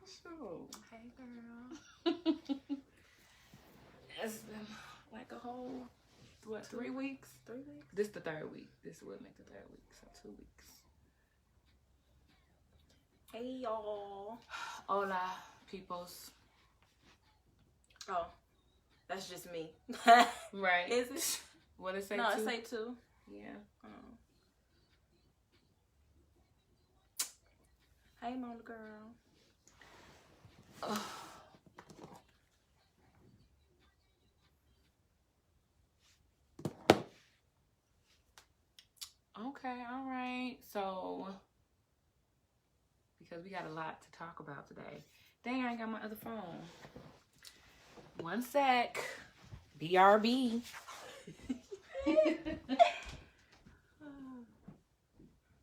Shoot. Hey, girl. It's been like a whole, 3 weeks? 3 weeks? This the 3rd week. This will make the 3rd week, so 2 weeks. Hey, y'all. Hola, peoples. Oh, that's just me. Right. Is it? What it say? No, two? it say 2. Yeah. Oh. Hey, Mona girl. Okay, all right. So, because we got a lot to talk about today. Dang, I ain't got my other phone. One sec. BRB.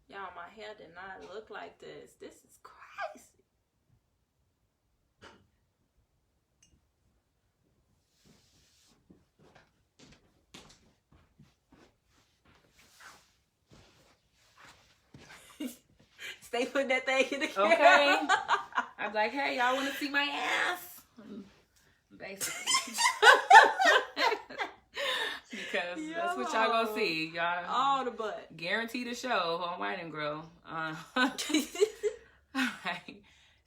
Y'all, my hair did not look like this. This is crazy. Stay putting that thing in the camera. Okay. I was like, hey, y'all want to see my ass? Basically. Because that's what y'all gonna see. Y'all all the butt. Guarantee the show on Wine&Grow. Alright.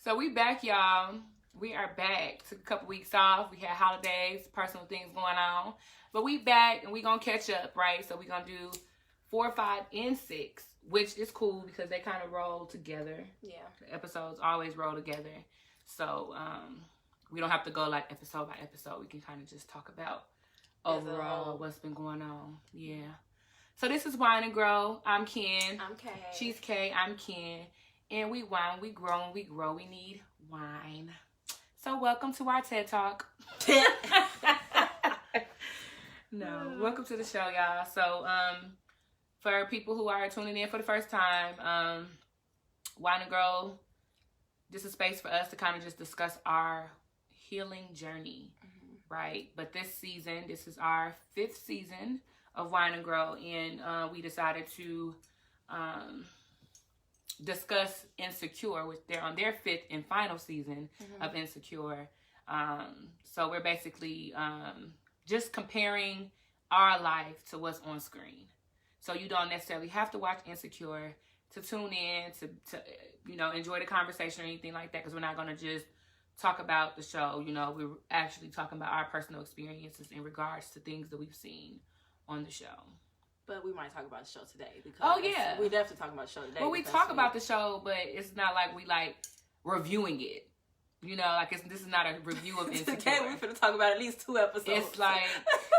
So we back, y'all. We are back. Took a couple weeks off. We had holidays, personal things going on. But we back and we gonna catch up, right? So we gonna do 4, 5, and 6, which is cool because they kind of roll together. Yeah. The episodes always roll together. So we don't have to go like episode by episode. We can kind of just talk about overall what's been going on. Yeah. So this is Wine&Grow. I'm Ken. I'm Kay. She's Kay. I'm Ken. And we wine, we grow, and we grow. We need wine. So welcome to our TED Talk. No, welcome to the show, y'all. So for people who are tuning in for the first time, Wine&Grow, this is space for us to kind of just discuss our healing journey, right? But this season, this is our 5th season of Wine&Grow, and we decided to discuss Insecure, which they're on their 5th and final season of Insecure. So we're basically just comparing our life to what's on screen. So you don't necessarily have to watch Insecure to tune in, to you know, enjoy the conversation or anything like that, because we're not going to just talk about the show. You know, we're actually talking about our personal experiences in regards to things that we've seen on the show. But we might talk about the show today. Because yeah. We definitely talk about the show today. Well, we talk about the show, but it's not like we like reviewing it. You know, like this is not a review of Insecure. Today we're going to talk about at least 2 episodes. It's like,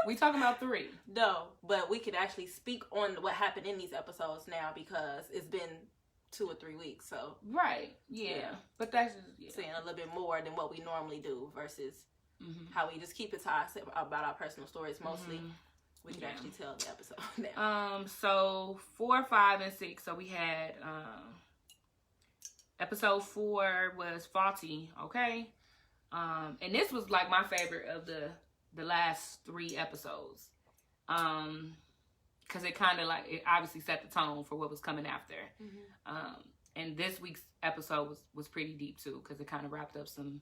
we talking about 3. No, but we could actually speak on what happened in these episodes now because it's been 2 or 3 weeks. So right, yeah. But that's just saying a little bit more than what we normally do versus how we just keep it to ourselves about our personal stories mostly. We can actually tell the episode now. So 4, 5, and 6. So we had episode 4 was Faulty, okay? And this was like my favorite of the last 3 episodes. Because it kind of like, it obviously set the tone for what was coming after. And this week's episode was pretty deep too, because it kind of wrapped up some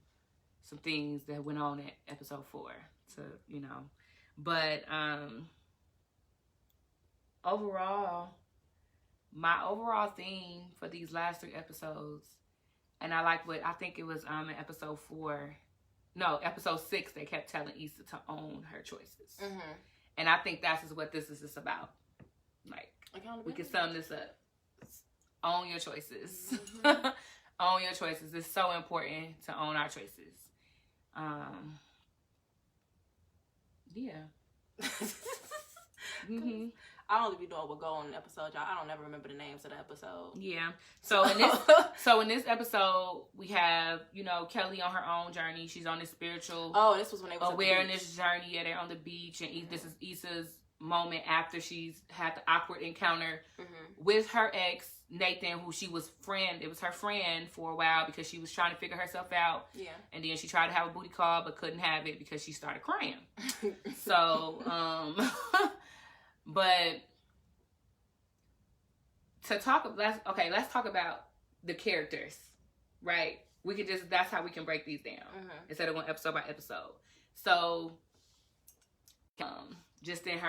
things that went on at episode 4. To, you know. But overall, my overall theme for these last 3 episodes, and I think it was in episode 6, they kept telling Issa to own her choices. And I think that's what this is just about. Like, we can sum this up. Own your choices. Own your choices. It's so important to own our choices. Yeah. I don't even know what go on in the episode, y'all. I don't ever remember the names of the episode. Yeah. So in this episode, we have, you know, Kelly on her own journey. She's on this spiritual this was when they was awareness journey. Yeah, they're on the beach, and this is Issa's moment after she's had the awkward encounter with her ex Nathan, who she was it was her friend for a while because she was trying to figure herself out. Yeah. And then she tried to have a booty call but couldn't have it because she started crying. So, but let's talk about the characters, right? that's how we can break these down instead of going episode by episode. So, just in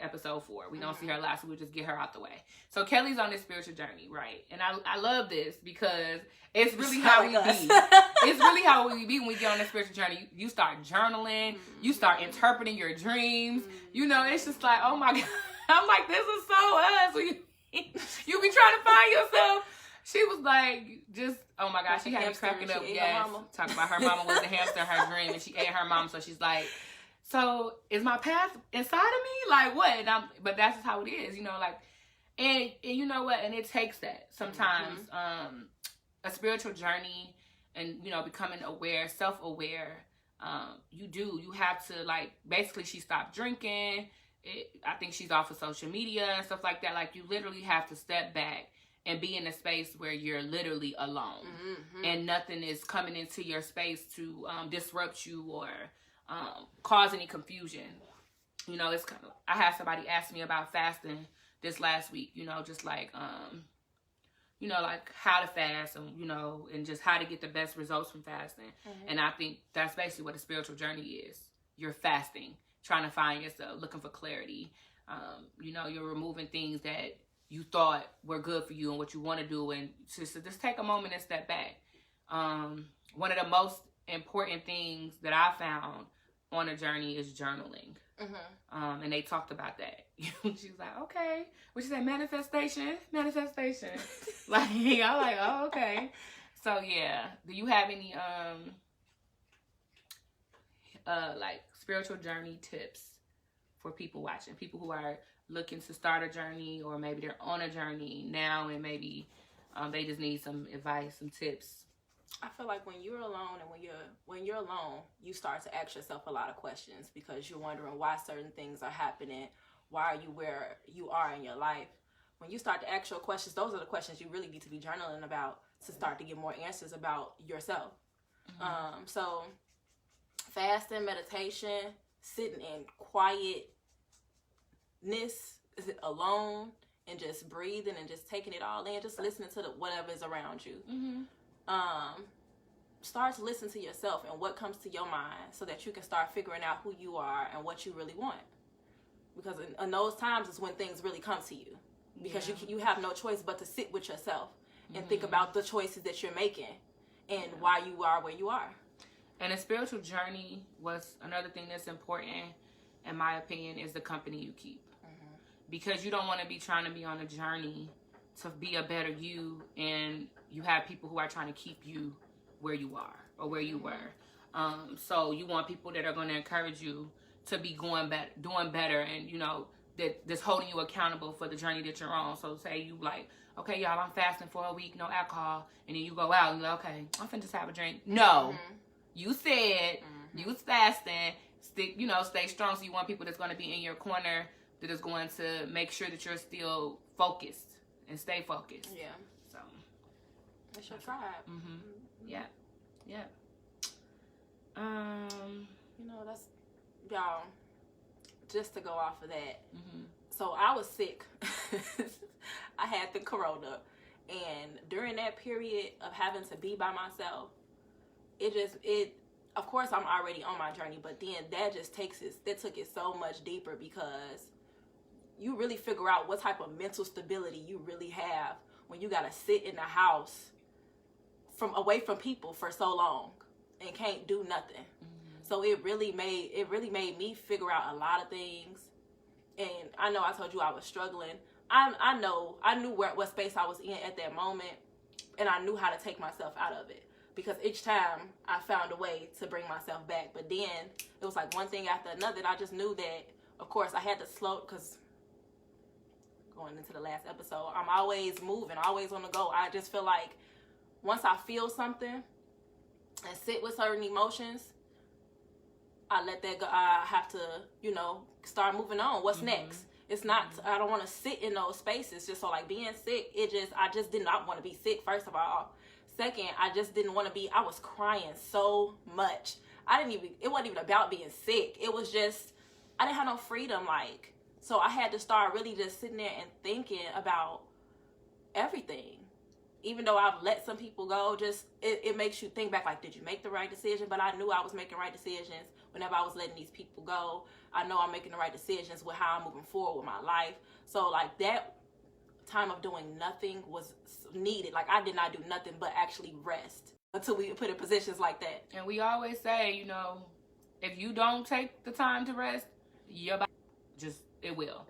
episode 4, we don't see her last, so we'll just get her out the way. So Kelly's on this spiritual journey, right? And I love this because it's really how we be. It's really how we be when we get on this spiritual journey. You start journaling, you start interpreting your dreams. You know, it's just like, oh my God. I'm like, this is so us. You be trying to find yourself. She was like, just, oh my gosh, she had me cracking up. Yes, talking about her mama was the hamster in her dream, and she ate her mom. So she's like, so is my past inside of me? Like what? But that's just how it is, you know. Like, and you know what? And it takes that sometimes. A spiritual journey, and you know, becoming aware, self-aware. You have to, like, basically, she stopped drinking. I think she's off of social media and stuff like that. Like, you literally have to step back and be in a space where you're literally alone, and nothing is coming into your space to disrupt you or cause any confusion. You know, it's kind of, I had somebody ask me about fasting this last week, you know, just like, you know, like how to fast and, you know, and just how to get the best results from fasting. And I think that's basically what a spiritual journey is. You're fasting, trying to find yourself, looking for clarity. You know, you're removing things that you thought were good for you and what you want to do, and just take a moment and step back. One of the most important things that I found on a journey is journaling. And they talked about that. She was like, okay. What she said, manifestation. Like, I'm like, oh, okay. So yeah. Do you have any like spiritual journey tips for people watching? People who are looking to start a journey, or maybe they're on a journey now and maybe they just need some advice, some tips. I feel like when you're alone and when you're alone, you start to ask yourself a lot of questions because you're wondering why certain things are happening. Why are you where you are in your life? When you start to ask your questions, those are the questions you really need to be journaling about to start to get more answers about yourself. So fasting, meditation, sitting in quietness, alone, and just breathing and just taking it all in, just listening to whatever is around you. Start to listen to yourself and what comes to your mind so that you can start figuring out who you are and what you really want. Because in those times is when things really come to you. Because you have no choice but to sit with yourself and think about the choices that you're making and why you are where you are. And a spiritual journey was another thing that's important, in my opinion, is the company you keep. Because you don't want to be trying to be on a journey to be a better you, and you have people who are trying to keep you where you are or where you were. So you want people that are going to encourage you to be doing better, and you know that's holding you accountable for the journey that you're on. So say you like, okay, y'all, I'm fasting for a week, no alcohol, and then you go out and you're like, okay, I'm finna just have a drink. No, you said you was fasting. Stay strong. So you want people that's going to be in your corner, that is going to make sure that you're still focused and stay focused. Yeah. So it's your tribe. Yeah. You know, that's, y'all, just to go off of that. So I was sick. I had the corona, and during that period of having to be by myself, of course I'm already on my journey, but then that took it so much deeper, because you really figure out what type of mental stability you really have when you gotta sit in the house away from people for so long and can't do nothing. So it really made me figure out a lot of things. And I know I told you I was struggling. I knew what space I was in at that moment, and I knew how to take myself out of it, because each time I found a way to bring myself back. But then it was like one thing after another, and I just knew that, of course, I had to slow, because going into the last episode, I'm always moving, always on the go. I just feel like once I feel something and sit with certain emotions, I let that go. I have to, start moving on. What's next? It's not, I don't want to sit in those spaces. Just so, like, being sick, I just did not want to be sick, first of all. Second, I just didn't want to be, I was crying so much. It wasn't even about being sick. It was just, I didn't have no freedom, like. So I had to start really just sitting there and thinking about everything. even though I've let some people go, just it makes you think back, like, did you make the right decision? But I knew I was making right decisions whenever I was letting these people go. I know I'm making the right decisions with how I'm moving forward with my life. So, like, that time of doing nothing was needed. Like, I did not do nothing but actually rest until we put in positions like that. And we always say, you know, if you don't take the time to rest, your body just, it will.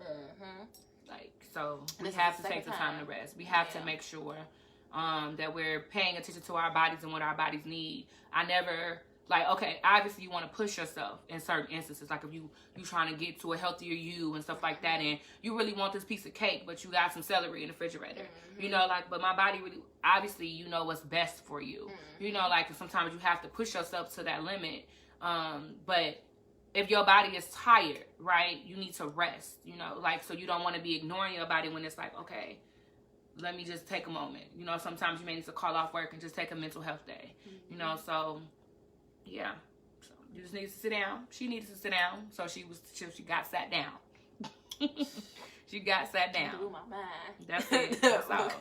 Like, so we have to take the time to rest. We have to make sure that we're paying attention to our bodies and what our bodies need. I never, like, okay, obviously you want to push yourself in certain instances. Like if you trying to get to a healthier you and stuff like that, and you really want this piece of cake, but you got some celery in the refrigerator. You know, like, but my body really, obviously, you know what's best for you. You know, like, sometimes you have to push yourself to that limit. But if your body is tired, right, you need to rest, you know, like, so you don't want to be ignoring your body when it's like, okay, let me just take a moment. You know, sometimes you may need to call off work and just take a mental health day, you know, so, yeah. So you just need to sit down. She needed to sit down, so she got sat down. She got sat down. Blew my mind. That's it. That's all.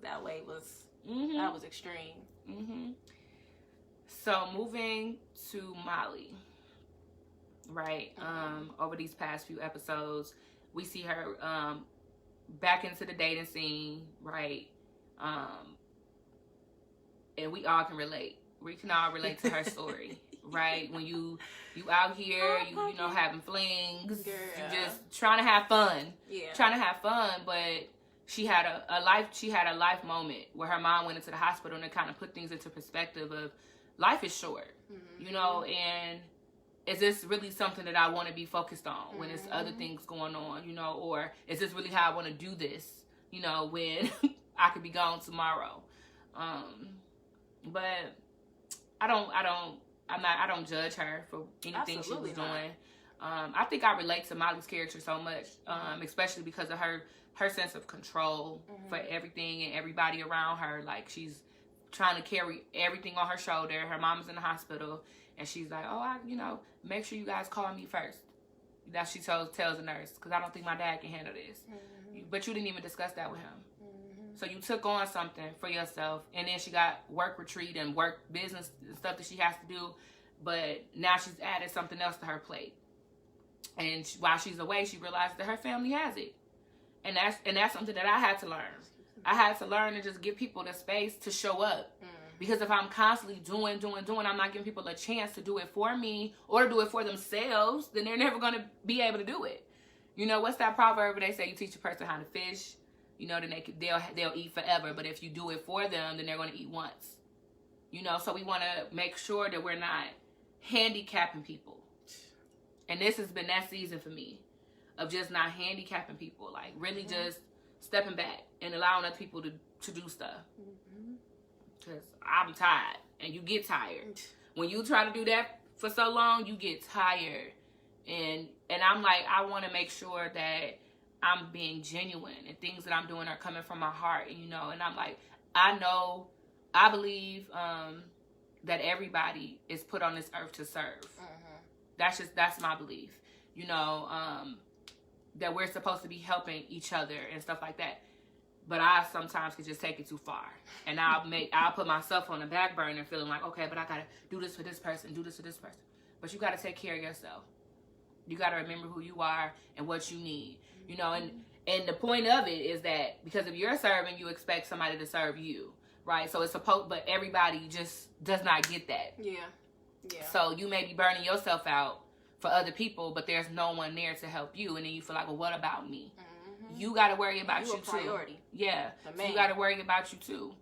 That way was, that was extreme. So moving to Molly, right? Over these past few episodes, we see her back into the dating scene, right? And we all can relate. We can all relate to her story, right? When you out here, you know, having flings, you just trying to have fun, but she had a life moment where her mom went into the hospital, and it kind of put things into perspective of life is short, you know, and is this really something that I want to be focused on when there's other things going on, you know, or is this really how I want to do this, you know, when I could be gone tomorrow? But I don't judge her for anything she was doing. I think I relate to Molly's character so much, especially because of her sense of control for everything and everybody around her. Like, she's trying to carry everything on her shoulder. Her mom's in the hospital, and she's like, oh, make sure you guys call me first. That she tells the nurse, because I don't think my dad can handle this. But you didn't even discuss that with him. So you took on something for yourself, and then she got work retreat and work business stuff that she has to do, but now she's added something else to her plate. And while she's away, she realized that her family has it. And that's something that I had to learn. I had to learn to just give people the space to show up. Because if I'm constantly doing, I'm not giving people a chance to do it for me or to do it for themselves, then they're never going to be able to do it. You know, what's that proverb where they say you teach a person how to fish? You know, then they'll eat forever. But if you do it for them, then they're going to eat once. You know, so we want to make sure that we're not handicapping people. And this has been that season for me of just not handicapping people. Like, really just stepping back and allowing other people to do stuff. Because I'm tired. And you get tired. When you try to do that for so long, you get tired. And I'm like, I want to make sure that I'm being genuine and things that I'm doing are coming from my heart, you know. And I'm like, I believe that everybody is put on this earth to serve. That's my belief, you know, that we're supposed to be helping each other and stuff like that. But I sometimes can just take it too far, and I'll put myself on the back burner, feeling like, okay, but I gotta do this for this person, do this for this person. But you gotta take care of yourself. You gotta remember who you are and what you need. You know, and the point of it is that because if you're serving, you expect somebody to serve you, right? So it's but everybody just does not get that. Yeah. So you may be burning yourself out for other people, but there's no one there to help you, and then you feel like, well, what about me? You got to worry about you too. Priority. Yeah. So you got to worry about you too.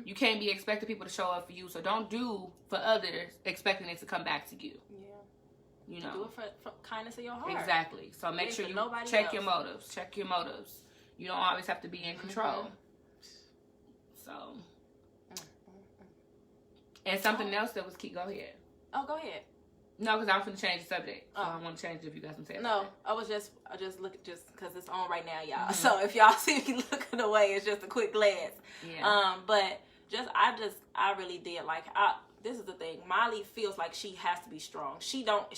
You can't be expecting people to show up for you, so don't do for others expecting it to come back to you. You know, do it for kindness of your heart. Exactly. So make sure you check your motives. Check your motives. You don't always have to be in control. So, and something else that was key. Go ahead. Oh, go ahead. No, because I'm going to change the subject. So I want to change it if you got some say. No, I just look because it's on right now, y'all. So if y'all see me looking away, it's just a quick glance. Yeah. But I really did like. This is the thing. Molly feels like she has to be strong. She don't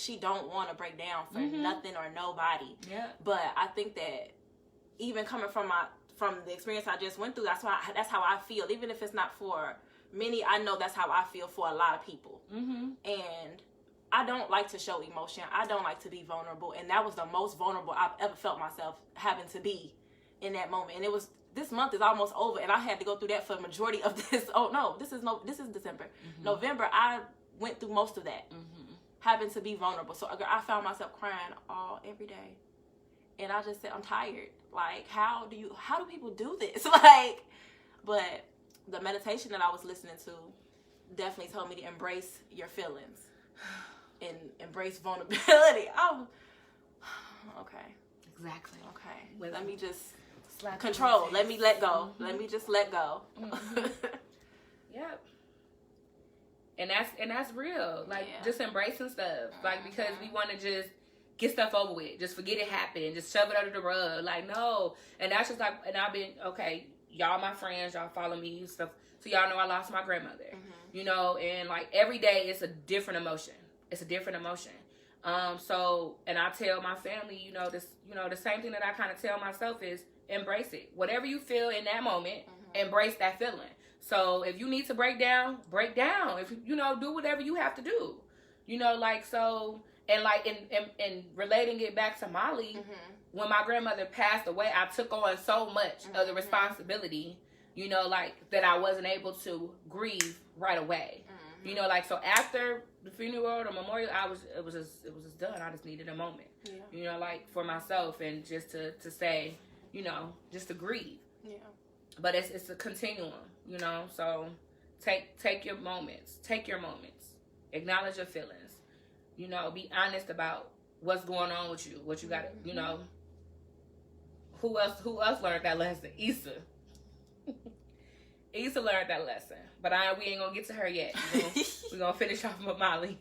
want to break down for nothing or nobody. Yeah. But I think that even coming from from the experience I just went through, that's how I feel. Even if it's not for many, I know that's how I feel for a lot of people. Mm-hmm. And I don't like to show emotion. I don't like to be vulnerable. And that was the most vulnerable I've ever felt myself having to be in that moment. And this month is almost over, and I had to go through that for the majority of this. Oh no, this is December. Mm-hmm. November, I went through most of that, having to be vulnerable. So I found myself crying every day. And I just said, I'm tired. Like, how do people do this? Like, but the meditation that I was listening to definitely told me to embrace your feelings and embrace vulnerability. Oh, okay. Exactly. Okay. Let me just control. Let me let go. Mm-hmm. Let me just let go. Mm-hmm. Yep. And that's real. Like, just embracing stuff. Like, because we want to just get stuff over with. Just forget it happened. Just shove it under the rug. Like, no. And that's just like, and I've been, okay, y'all my friends, y'all follow me and stuff. So y'all know I lost my grandmother. Mm-hmm. You know, and like every day it's a different emotion. It's a different emotion. So, and I tell my family, the same thing that I kind of tell myself is embrace it. Whatever you feel in that moment, embrace that feeling. So if you need to break down, break down. If do whatever you have to do. So, and like in relating it back to Molly, when my grandmother passed away, I took on so much of the responsibility, that I wasn't able to grieve right away. So after the funeral, the memorial, it was just done. I just needed a moment, for myself and just to say, just to grieve. Yeah. But it's a continuum, so take your moments, acknowledge your feelings, be honest about what's going on with you, what you got, who else learned that lesson? Issa learned that lesson, but we ain't gonna get to her yet. We're gonna finish off with Molly.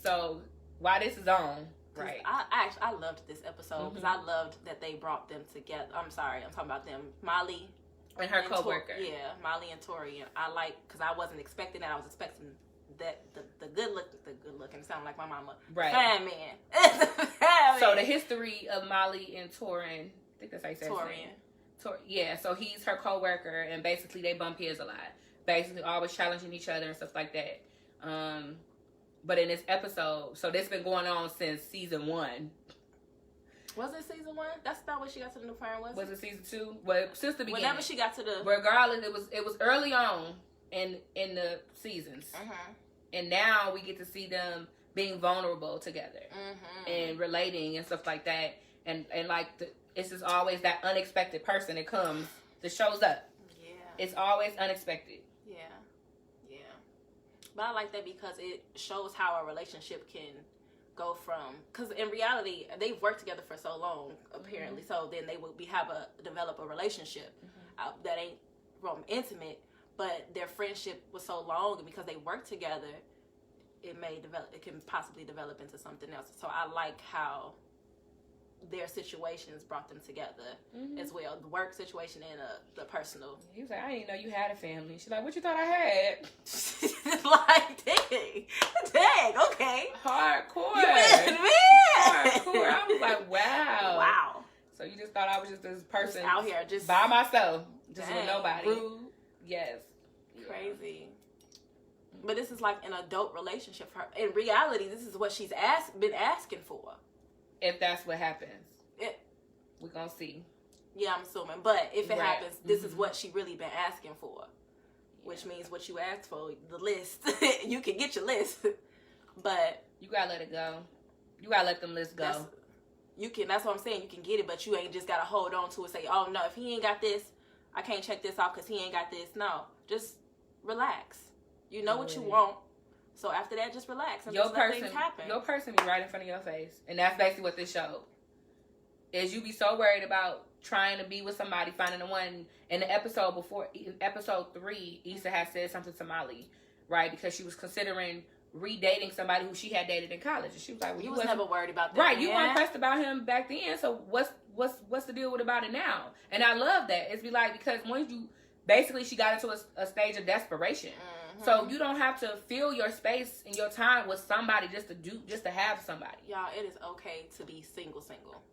So while this is on, right? I loved this episode because I loved that they brought them together. I'm sorry, I'm talking about them, Molly and her coworker. Molly and Tori, and I because I wasn't expecting that. I was expecting that the good looking sound like my mama, right? Fine man. So the history of Molly and Torin, I think that's how you say his name. Yeah, so he's her coworker, and basically they bump heads a lot. Basically, always challenging each other and stuff like that. But in this episode, so this been going on since season 1. Was it season 1? That's not when she got to the new firm, was it? Season 2? Well, since the beginning. Whenever she got to the... Regardless, it was early on in the seasons. And now we get to see them being vulnerable together. And relating and stuff like that. And like, it's just always that unexpected person that comes, that shows up. Yeah. It's always unexpected. Yeah. But I like that because it shows how a relationship can go from, because in reality they've worked together for so long apparently, so then they will develop a relationship that ain't intimate, but their friendship was so long, and because they worked together, it can possibly develop into something else. So I like how their situations brought them together as well, the work situation and the personal. He was like, I didn't know you had a family. She's like, what you thought I had? Like, dang, okay, hardcore. Man. Hardcore. I was like, wow. So you just thought I was just this person just out here, just by myself, just with nobody. Rude. Yes. Crazy. But this is like an adult relationship for her. In reality, this is what she's been asking for. If that's what happens, we're gonna see. Yeah, I'm assuming. But if it happens, this is what she really been asking for, which means what you asked for, the list. You can get your list, but you gotta let it go. You gotta let them lists go. That's what I'm saying. You can get it, but you ain't just gotta hold on to it. Say, oh no, if he ain't got this, I can't check this off because he ain't got this. No, just relax. You know what you want. So after that, just relax and just let things happen. Your person be right in front of your face. And that's basically what this showed. Is you be so worried about trying to be with somebody, finding the one. In the episode before, episode 3, Issa had said something to Molly, right? Because she was considering redating somebody who she had dated in college. And she was like, well, you was never worried about that. Right, you weren't pressed about him back then. So what's the deal with about it now? And I love that. It's be like, because once you, basically she got into a stage of desperation. So you don't have to fill your space and your time with somebody just to have somebody. Y'all, it is okay to be single.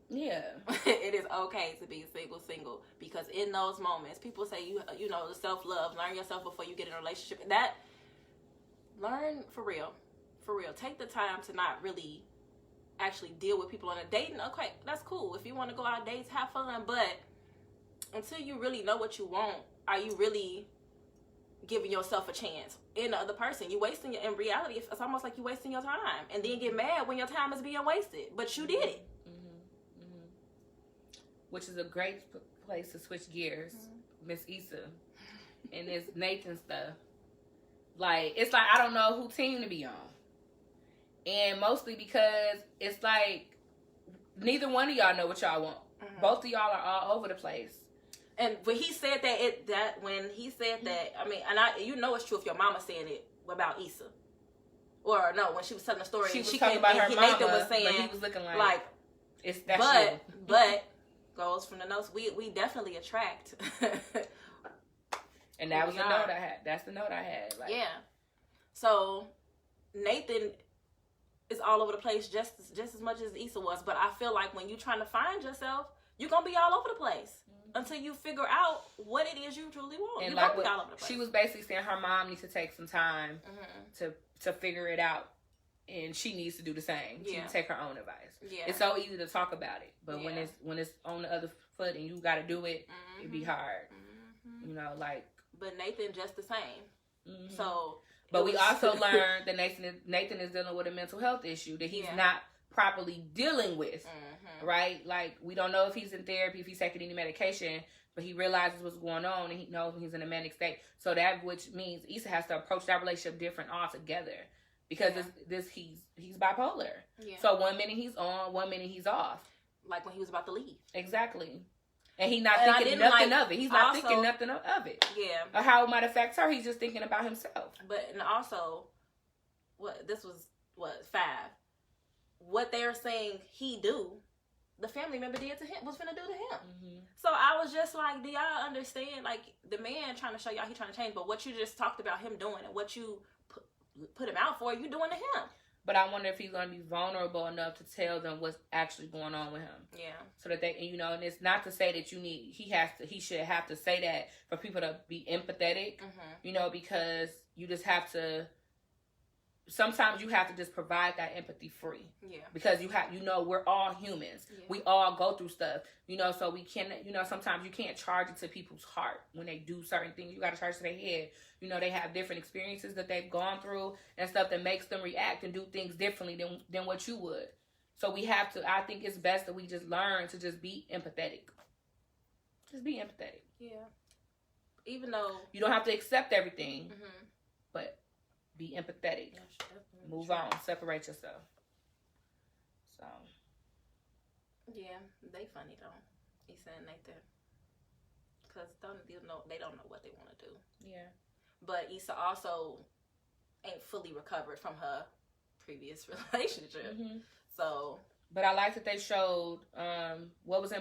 Yeah. It is okay to be single because in those moments, people say you know, the self-love, learn yourself before you get in a relationship. That, learn for real. Take the time to not really actually deal with people on a date. Okay, that's cool. If you want to go out dates, have fun. But until you really know what you want, are you really giving yourself a chance in the other person? You wasting in reality, it's almost like you wasting your time, and then get mad when your time is being wasted, but you did it. Which is a great place to switch gears, Miss Issa, and this Nathan stuff. Like, it's like I don't know who team to be on, and mostly because it's like neither one of y'all know what y'all want. Both of y'all are all over the place. And when he said that, I mean, and you know it's true if your mama saying it about Issa, or no, when she was telling the story, she talking about her mama. Nathan was saying, but he was looking like it's that. But goes from the notes, we definitely attract. And that was the note I had. That's the note I had. Like, yeah. So Nathan is all over the place just as much as Issa was, but I feel like when you're trying to find yourself, you're gonna be all over the place. Until you figure out what it is you truly want. And like what she was basically saying, her mom needs to take some time to figure it out, and she needs to do the same. She needs to take her own advice. Yeah. It's so easy to talk about it, but when it's on the other foot and you got to do it, it'd be hard. You know, like. But Nathan just the same. So. But we also learned that Nathan is dealing with a mental health issue that he's not properly dealing with. Right? Like, we don't know if he's in therapy, if he's taking any medication, but he realizes what's going on and he knows he's in a manic state. So that, which means Issa has to approach that relationship different altogether, because he's bipolar. Yeah. So 1 minute he's on, 1 minute he's off. Like when he was about to leave. Exactly. And he's not thinking nothing of it. He's not thinking nothing of it. Yeah. Or how it might affect her. He's just thinking about himself. But, and also, this was 5. What they're saying he do, the family member did to him, was finna do to him. So I was just like, do y'all understand? Like, the man trying to show y'all he trying to change, but what you just talked about him doing and what you put him out for, you doing to him. But I wonder if he's going to be vulnerable enough to tell them what's actually going on with him. Yeah. So that they, you know, and it's not to say that he should have to say that for people to be empathetic, you know, because you just have to, sometimes you have to just provide that empathy free. Yeah. Because we're all humans. Yeah. We all go through stuff, you know, so we can, you know, sometimes you can't charge it to people's heart when they do certain things. You got to charge it to their head. You know, they have different experiences that they've gone through and stuff that makes them react and do things differently than what you would. So we have to, I think it's best that we just learn to just be empathetic. Just be empathetic. Yeah. Even though you don't have to accept everything, but be empathetic. Move on. Separate yourself. So. Yeah, they funny though. He said Nathan, because they don't know what they want to do. Yeah. But Issa also ain't fully recovered from her previous relationship. So. But I like that they showed what's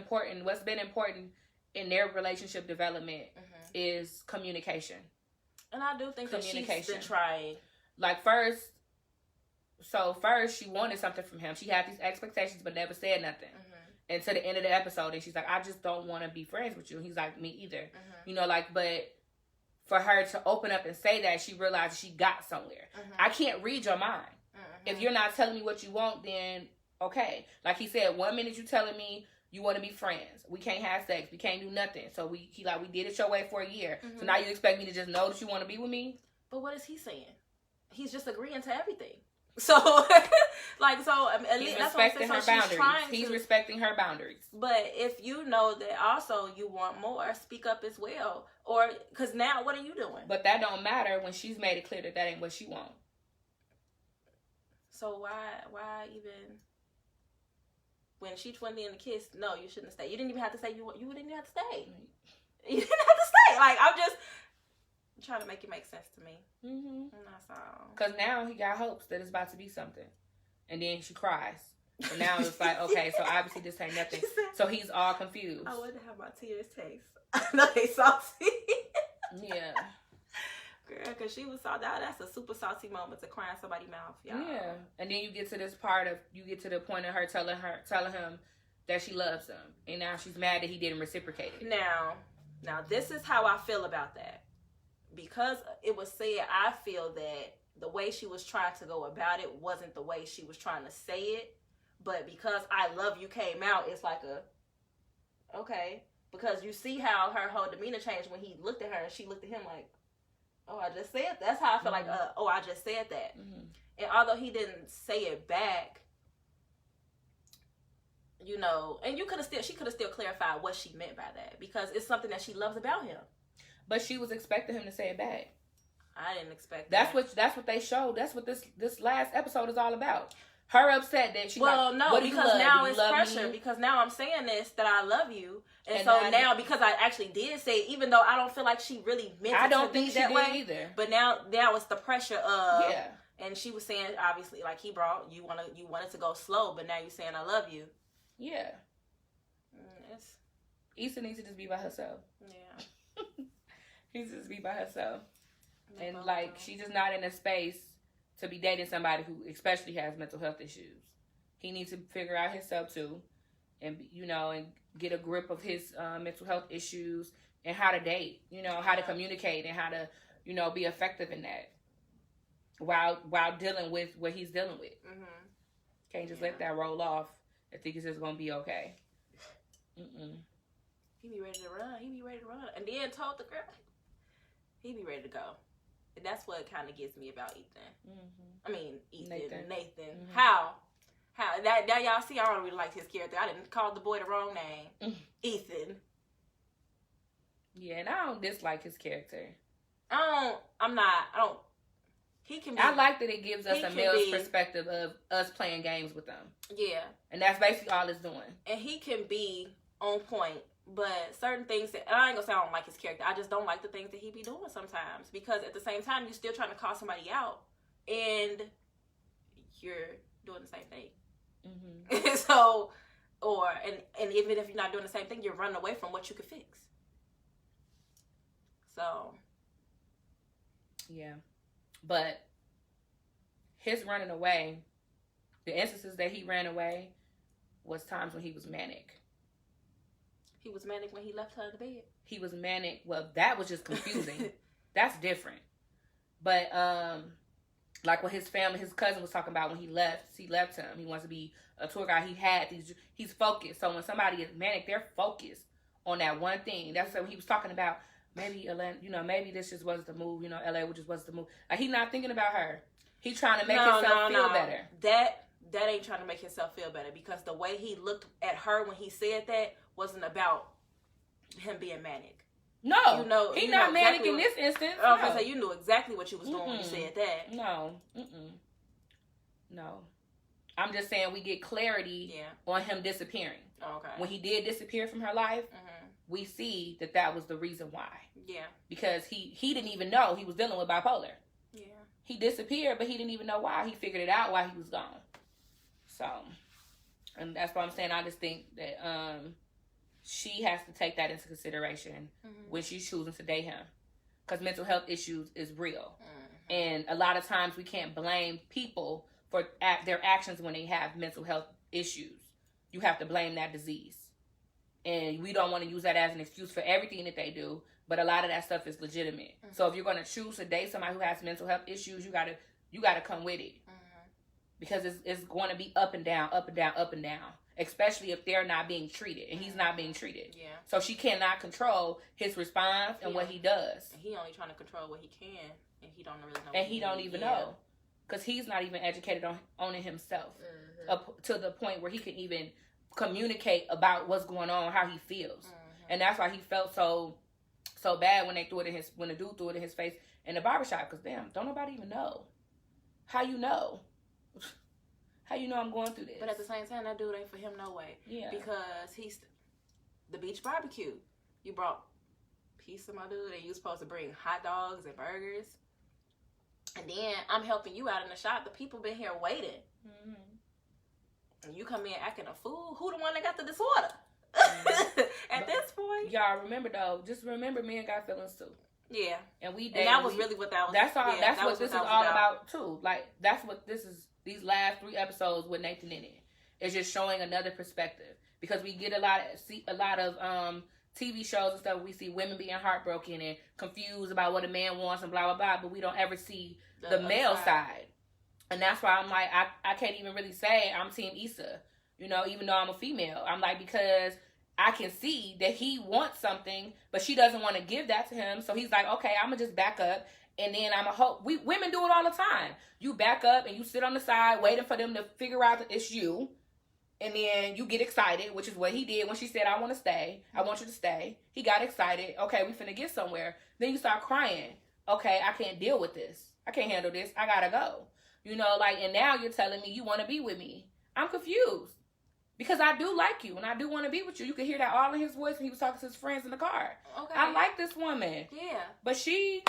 been important in their relationship development is communication. And I do think that she's been trying. Like first she wanted something from him. She had these expectations but never said nothing. And to the end of the episode, and she's like, I just don't want to be friends with you. And he's like, me either. You know, like, but for her to open up and say that, she realized she got somewhere. I can't read your mind. If you're not telling me what you want, then okay. Like he said, 1 minute you telling me you want to be friends. We can't have sex. We can't do nothing. So we did it your way for a year. So now you expect me to just know that you want to be with me? But what is he saying? He's just agreeing to everything. So, at least that's what I'm saying. Her boundaries. He's respecting her boundaries. But if you know that also you want more, speak up as well. Or, because now, what are you doing? But that don't matter when she's made it clear that ain't what she wants. So why even, when she wanted in the kiss, no, you shouldn't stay. You didn't even have to say you didn't even have to stay. You didn't have to stay. Like, I'm just trying to make it make sense to me. And that's all. Because now he got hopes that it's about to be something. And then she cries. And now it's like, okay, so obviously this ain't nothing. So he's all confused. I wonder how my tears taste. I know they salty. Yeah. Girl, because because she was salty. That's a super salty moment to cry in somebody's mouth, y'all. Yeah, and then you get to this part of the point of her telling him that she loves him, and now she's mad that he didn't reciprocate it. Now this is how I feel about that, because it was said. I feel that the way she was trying to go about it wasn't the way she was trying to say it, but because "I love you" came out, it's like okay, because you see how her whole demeanor changed when he looked at her and she looked at him like, oh, I just said that. That's how I feel. Mm-hmm. Like, I just said that. Mm-hmm. And although he didn't say it back, you know, and she could have still clarified what she meant by that, because it's something that she loves about him. But she was expecting him to say it back. I didn't expect that. That's what they showed. That's what this last episode is all about. Her upset that she. Well, like, no, because now it's pressure. Me? Because now I'm saying this, that I love you, and so now because I actually did say it, even though I don't feel like she really meant it. I don't think she did either. But now it's the pressure of And she was saying, obviously, like you wanted to go slow, but now you're saying I love you. Yeah. Issa needs to just be by herself. Yeah. She needs to just be by herself, and like she's just not in a space to be dating somebody who especially has mental health issues. He needs to figure out himself too, and and get a grip of his mental health issues and how to date, how to communicate and how to, be effective in that while dealing with what he's dealing with. Mm-hmm. Can't just let that roll off and think it's just going to be okay. Mm-mm. He be ready to run. And then told the girl, he be ready to go. And that's what kind of gets me about Ethan. Mm-hmm. I mean, Nathan. Mm-hmm. How that y'all see, I don't really like his character. I didn't call the boy the wrong name. Ethan. Yeah, and I don't dislike his character. He can be. I like that it gives us a male's perspective of us playing games with them. Yeah. And that's basically all it's doing. And he can be on point, but certain things that, I ain't gonna say I don't like his character, I just don't like the things that he be doing sometimes, because at the same time you're still trying to call somebody out and you're doing the same thing. Mm-hmm. So, and even if you're not doing the same thing, you're running away from what you could fix. So, yeah. But his running away, the instances that he ran away was times when he was manic. He was manic when he left her in the bed? He was manic. Well, that was just confusing. That's different. But, like what his cousin was talking about when he left him. He wants to be a tour guide. He's focused. So when somebody is manic, they're focused on that one thing. That's what he was talking about. Maybe Atlanta, maybe this just wasn't the move. LA just wasn't the move. Like, he's not thinking about her. He's trying to make himself feel better. That ain't trying to make himself feel better, because the way he looked at her when he said that wasn't about him being manic. No, he's not manic in this instance. I was gonna say, you knew exactly what you was doing when you said that. No. I'm just saying we get clarity on him disappearing. Okay. When he did disappear from her life, we see that was the reason why. Yeah. Because he didn't even know he was dealing with bipolar. Yeah. He disappeared, but he didn't even know why. He figured it out while he was gone. So, and that's what I'm saying. I just think that she has to take that into consideration when she's choosing to date him, because mental health issues is real, and a lot of times we can't blame people for their actions when they have mental health issues. You have to blame that disease, and we don't want to use that as an excuse for everything that they do. But a lot of that stuff is legitimate. So if you're going to choose to date somebody who has mental health issues, you gotta come with it. Because it's going to be up and down, up and down, up and down. Especially if they're not being treated. And he's not being treated. Yeah. So she cannot control his response and what he does. And he only trying to control what he can. And he don't really know. And he don't even know. Because he's not even educated on it himself. Up to the point where he can even communicate about what's going on, how he feels. And that's why he felt so bad when the dude threw it in his face in the barbershop. Because damn, don't nobody even know. How you know? How you know I'm going through this? But at the same time, that dude ain't for him no way. Yeah. Because he's the beach barbecue. You brought pizza, my dude, and you was supposed to bring hot dogs and burgers. And then I'm helping you out in the shop. The people been here waiting. And you come in acting a fool. Who the one that got the disorder? At this point. Y'all remember though, just remember men got feelings too. Yeah. And that was really what that was. That's all. Yeah, that's what this is all about too. Like that's what this is. These last 3 episodes with Nathan in it is just showing another perspective, because we get a lot of TV shows and stuff. We see women being heartbroken and confused about what a man wants and blah blah blah, but we don't ever see the male side. And that's why I'm like, I can't even really say I'm Team Issa, you know, even though I'm a female. I'm like, because I can see that he wants something, but she doesn't want to give that to him. So he's like, okay, I'm going to just back up. And then I'm a hope. Women do it all the time. You back up and you sit on the side waiting for them to figure out that it's you. And then you get excited, which is what he did when she said, I want to stay. I want you to stay. He got excited. Okay, we finna get somewhere. Then you start crying. Okay, I can't deal with this. I can't handle this. I gotta go. You know, like, and now you're telling me you want to be with me. I'm confused. Because I do like you and I do want to be with you. You could hear that all in his voice when he was talking to his friends in the car. Okay. I like this woman. Yeah. But she...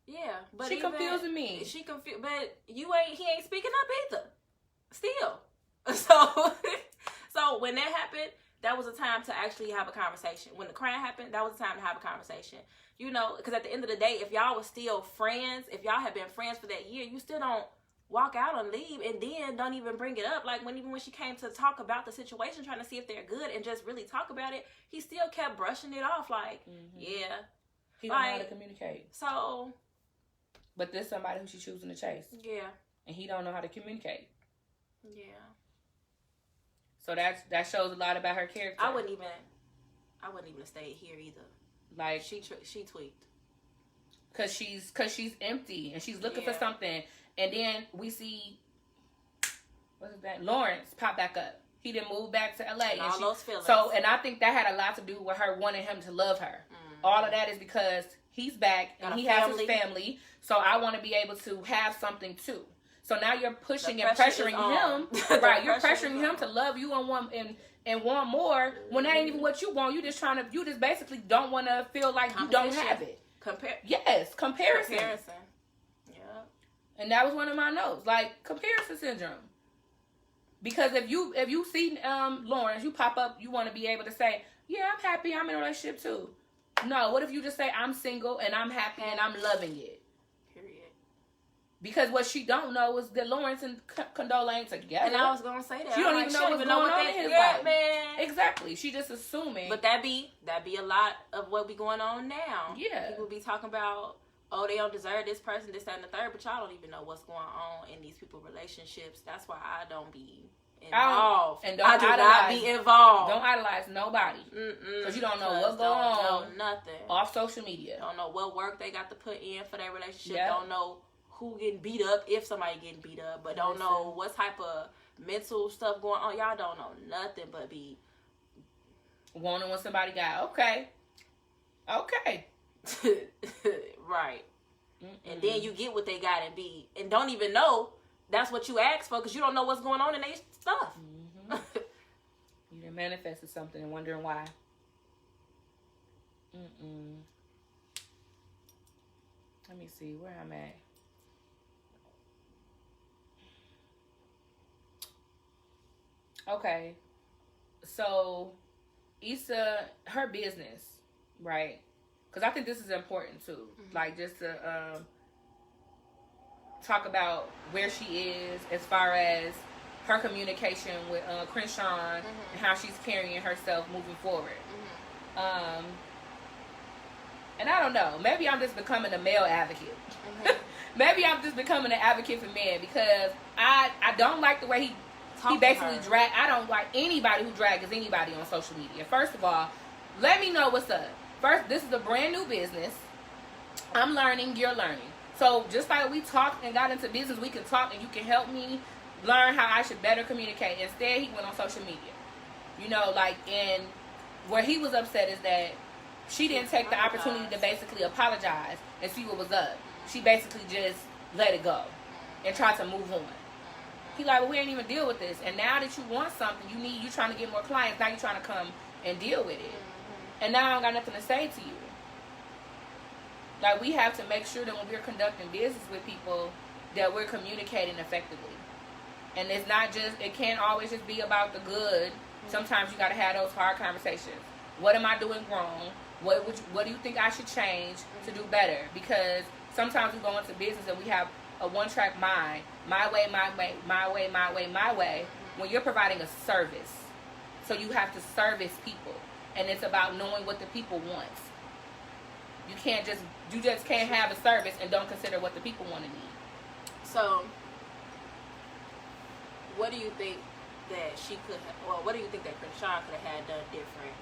Yeah, but she confusing me. She confused, but he ain't speaking up either. Still, so when that happened, that was a time to actually have a conversation. When the crying happened, that was a time to have a conversation. You know, because at the end of the day, if y'all were still friends, if y'all had been friends for that year, you still don't walk out and leave, and then don't even bring it up. Like when she came to talk about the situation, trying to see if they're good, and just really talk about it, he still kept brushing it off. Like, yeah, he don't know how to communicate. So. But there's somebody who she's choosing to chase. Yeah. And he don't know how to communicate. Yeah. So that shows a lot about her character. I wouldn't even have stayed here either. Like she tweaked. Cause she's empty and she's looking for something, and then we see what's his name? Lawrence pop back up. He didn't move back to LA. And all those feelings. So, and I think that had a lot to do with her wanting him to love her. All of that is because he's back and he has his family. So I want to be able to have something too. So now you're pushing and pressuring him. Right. You're pressuring him to love you and want more when that ain't even what you want. You just basically don't want to feel like you don't have it. Comparison. Yeah. And that was one of my notes. Like comparison syndrome. Because if you see Lawrence, you pop up, you want to be able to say, yeah, I'm happy, I'm in a relationship too. No, what if you just say, I'm single and I'm happy and I'm loving it? Period. Because what she don't know is that Lawrence and Condola ain't together. And I was going to say that. She don't even know what's going on in his life. Man. Exactly. She just assuming. But that be a lot of what be going on now. Yeah. People be talking about, oh, they don't deserve this person, this, that, and the third, but y'all don't even know what's going on in these people's relationships. That's why I don't be involved. I do not be involved. Don't idolize nobody. Because you don't know what's going on. Nothing. Off social media. Don't know what work they got to put in for their relationship. Yep. Don't know who getting beat up, if somebody getting beat up. But don't know what type of mental stuff going on. Y'all don't know nothing but be wanting what somebody got. Okay. Right. And then you get what they got and don't even know that's what you asked for, because you don't know what's going on in their stuff. You done manifested something and wondering why. Let me see where I'm at. Okay. So Issa, her business, right? Because I think this is important too. Like just to talk about where she is as far as her communication with Crenshaw and how she's carrying herself moving forward. And I don't know. Maybe I'm just becoming a male advocate. Maybe I'm just becoming an advocate for men, because I don't like the way he basically drag. I don't like anybody who drags anybody on social media. First of all, let me know what's up. First, this is a brand new business. I'm learning, you're learning. So just like we talked and got into business, we can talk and you can help me learn how I should better communicate. Instead, he went on social media. You know, like, and where he was upset is that she didn't take the opportunity to basically apologize and see what was up. She basically just let it go and tried to move on. He like, well, we ain't even deal with this. And now that you want something, you trying to get more clients. Now you trying to come and deal with it. And now I don't got nothing to say to you. Like, we have to make sure that when we're conducting business with people, that we're communicating effectively. And it's not just, it can't always just be about the good. Sometimes you got to have those hard conversations. What am I doing wrong? What do you think I should change to do better? Because sometimes we go into business and we have a one-track mind. My way, my way, my way, my way, my way. When you're providing a service. So you have to service people. And it's about knowing what the people want. You just can't have a service and don't consider what the people want to need. So, what do you think that she could have, well, what do you think that Krishan could have had done different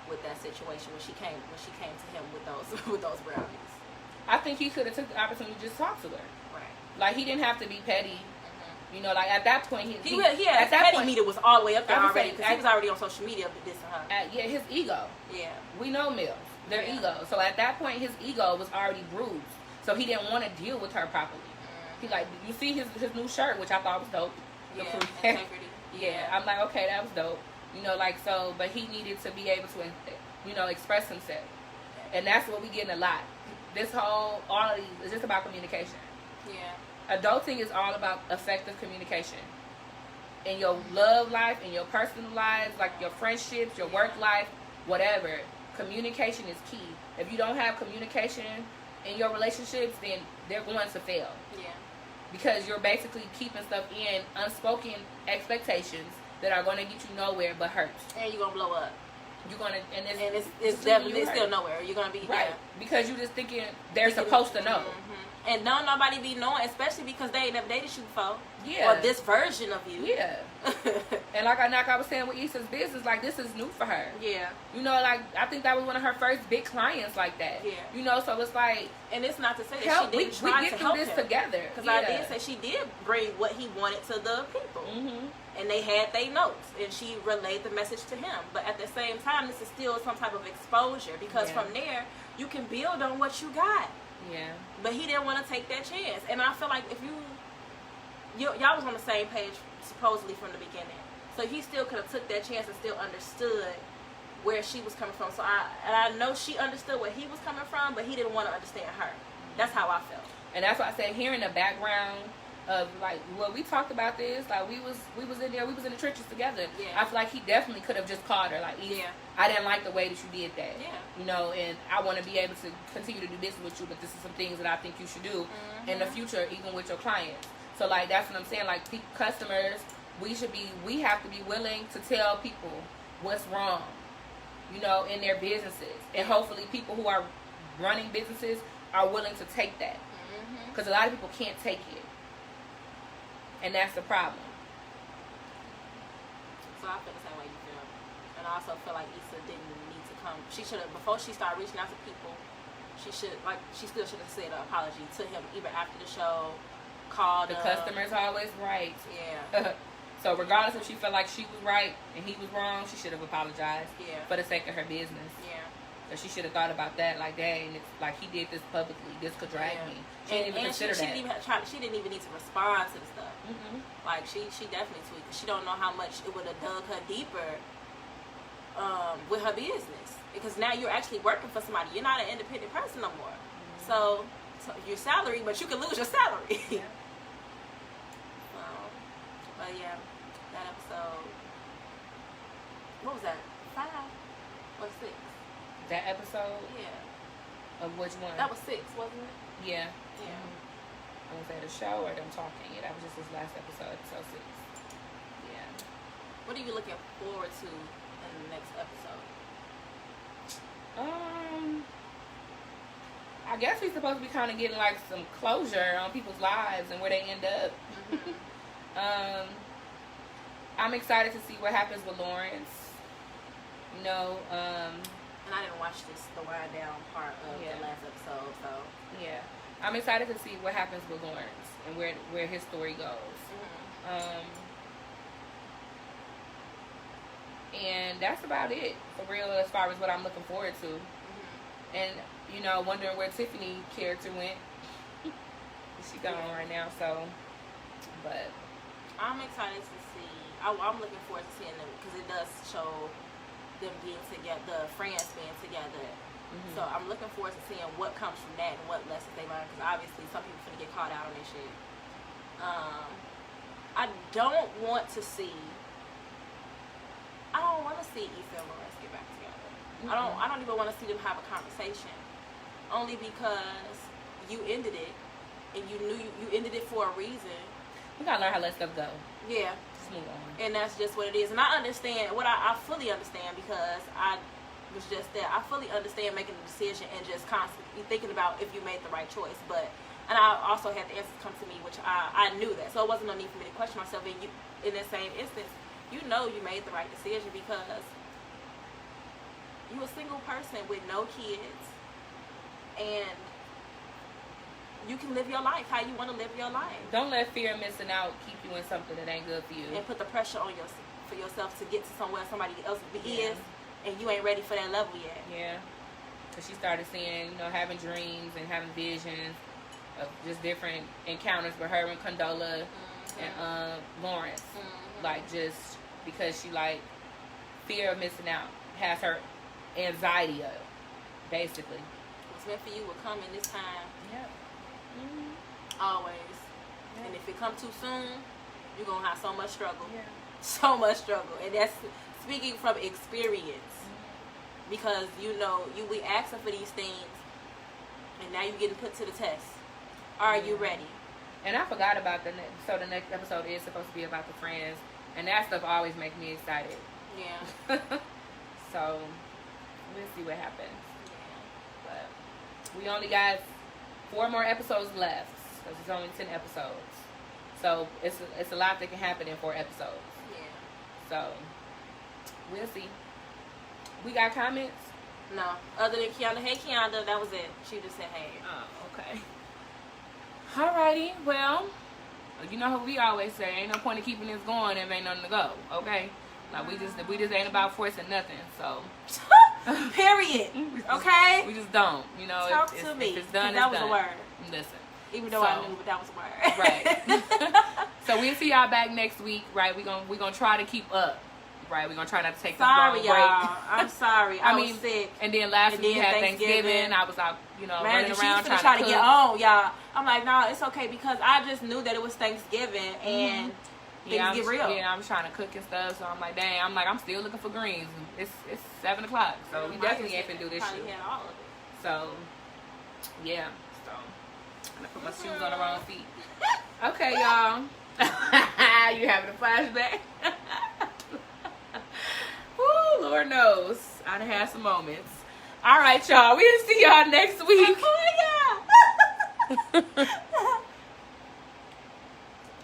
with that situation when she came to him with those brownies? I think he could have took the opportunity to just talk to her. Right. Like, he didn't have to be petty. You know, like, at that point, his petty meter was all the way up there already, because he was already on social media dissing her. Yeah, his ego. Yeah. We know males. Their ego. So at that point, his ego was already bruised. So he didn't want to deal with her properly. He like, you see his new shirt, which I thought was dope. Yeah, integrity. Yeah, I'm like, okay, that was dope. You know, like, so, but he needed to be able to, you know, express himself. And that's what we getting a lot. All of these, is just about communication. Yeah. Adulting is all about effective communication. In your love life, in your personal lives, like your friendships, your work life, whatever, communication is key. If you don't have communication in your relationships, then they're going to fail. Yeah. Because you're basically keeping stuff in, unspoken expectations that are going to get you nowhere but hurt. And you're going to blow up. You're going to, and it's definitely still nowhere. You're going to be right. Because you're just thinking they're supposed to know. Mm-hmm. And don't nobody be knowing, especially because they ain't never dated you before. Yeah. Or this version of you. Yeah. And like I was saying with Issa's business, like, this is new for her. Yeah. You know, like, I think that was one of her first big clients like that. Yeah. You know, so it's like, and it's not to say that she didn't try we to get help through this him. together. Because I did say she did bring what he wanted to the people. Mm-hmm. And they had their notes, and she relayed the message to him. But at the same time, this is still some type of exposure, because from there, you can build on what you got. Yeah. But he didn't want to take that chance. And I feel like if y'all was on the same page, supposedly, from the beginning. So he still could have took that chance and still understood where she was coming from. So I know she understood where he was coming from, but he didn't want to understand her. That's how I felt. And that's why I said, hearing the background of, like, well, we talked about this, like, we was in there, we was in the trenches together. Yeah. I feel like he definitely could have just called her, like, I didn't like the way that you did that. Yeah. You know, and I want to be able to continue to do business with you, but this is some things that I think you should do in the future, even with your clients. So, like, that's what I'm saying. Like, customers, we have to be willing to tell people what's wrong, you know, in their businesses. And hopefully people who are running businesses are willing to take that. Because a lot of people can't take it. And that's the problem. So I feel the same way you feel. And I also feel like Issa didn't need to come. She should have, before she started reaching out to people, she still should have said an apology to him, even after the show, called the customer's always right. Yeah. So regardless if she felt like she was right and he was wrong, she should have apologized. Yeah. For the sake of her business. Yeah. So she should have thought about that, like, dang, it's like, he did this publicly. This could drag me. She didn't even consider that. She didn't even need to respond to the stuff. Like, she definitely tweaked. She don't know how much it would have dug her deeper with her business. Because now you're actually working for somebody. You're not an independent person no more. So your salary, but you can lose your salary. Yeah. But yeah, that episode. What was that? 5 or 6? That episode? Yeah. Of which one? That was 6, wasn't it? Yeah. Yeah. Was that a show or them talking? Yeah, that was just his last episode 6. Yeah. What are you looking forward to in the next episode? I guess we're supposed to be kind of getting like some closure on people's lives and where they end up. I'm excited to see what happens with Lawrence. You know, and I didn't watch the wind down part of the last episode, so yeah, I'm excited to see what happens with Lawrence and where his story goes. And that's about it for real, as far as what I'm looking forward to. And you know, wondering where Tiffany character went. She gone right now, so. But I'm excited to see. I'm looking forward to seeing them, because it does show them being together, the friends being together. So I'm looking forward to seeing what comes from that and what lessons they learn, because obviously some people finna get caught out on this shit. I don't want to see Issa and Lawrence get back together. I don't even want to see them have a conversation. Only because you ended it, and you knew you ended it for a reason. We gotta learn how to let stuff go. Yeah. Just move on. And that's just what it is. And I understand, I fully understand, because I was just there. I fully understand making a decision and just constantly thinking about if you made the right choice. And I also had the answers come to me, which I knew that. So it wasn't no need for me to question myself. And you, in that same instance, you know you made the right decision, because you a single person with no kids, and you can live your life how you want to live your life. Don't let fear of missing out keep you in something that ain't good for you. And put the pressure on for yourself to get to somewhere somebody else is, and you ain't ready for that level yet. Yeah. Because she started seeing, having dreams and having visions of just different encounters with her and Condola and Lawrence. Like, just because she, fear of missing out has her anxiety up, basically. What's meant for you will come in this time. Yep. Always. Yep. And if it come too soon, you're going to have so much struggle. Yeah. So much struggle. And that's speaking from experience. Because, you be asking for these things, and now you're getting put to the test. Are you ready? And I forgot about the next episode is supposed to be about the friends, and that stuff always makes me excited. Yeah. So we'll see what happens. Yeah. But we only got 4 more episodes left, because it's only 10 episodes. So it's a lot that can happen in 4 episodes. Yeah. So we'll see. We got comments? No. Other than Kiana. Hey, Kiana. That was it. She just said hey. Oh, okay. Alrighty. Well, you know how we always say, ain't no point in keeping this going if ain't nothing to go. Okay? Like, we just ain't about forcing nothing. So. Period. Okay? We just don't. Talk to me. If it's done, that it's was done. a word. Listen. Even though I knew, but that was a word. Right. So we'll see y'all back next week. Right? We're gonna try to keep up. Right, we're gonna try not to take this long break. Y'all. I'm sorry. I was sick. And then last week we had Thanksgiving. I was out, running around trying to get on, y'all. I'm like, no, it's okay, because I just knew that it was Thanksgiving and things get real. Yeah, I'm trying to cook and stuff, so I'm like, dang, I'm still looking for greens. It's 7 o'clock, so we definitely ain't finna do this shit. Had all of it. So, yeah. So I'm gonna put my shoes on the wrong feet. Okay, y'all. You having a flashback? Woo, Lord knows. I done had some moments. All right, y'all. We'll see y'all next week. Oh, my God.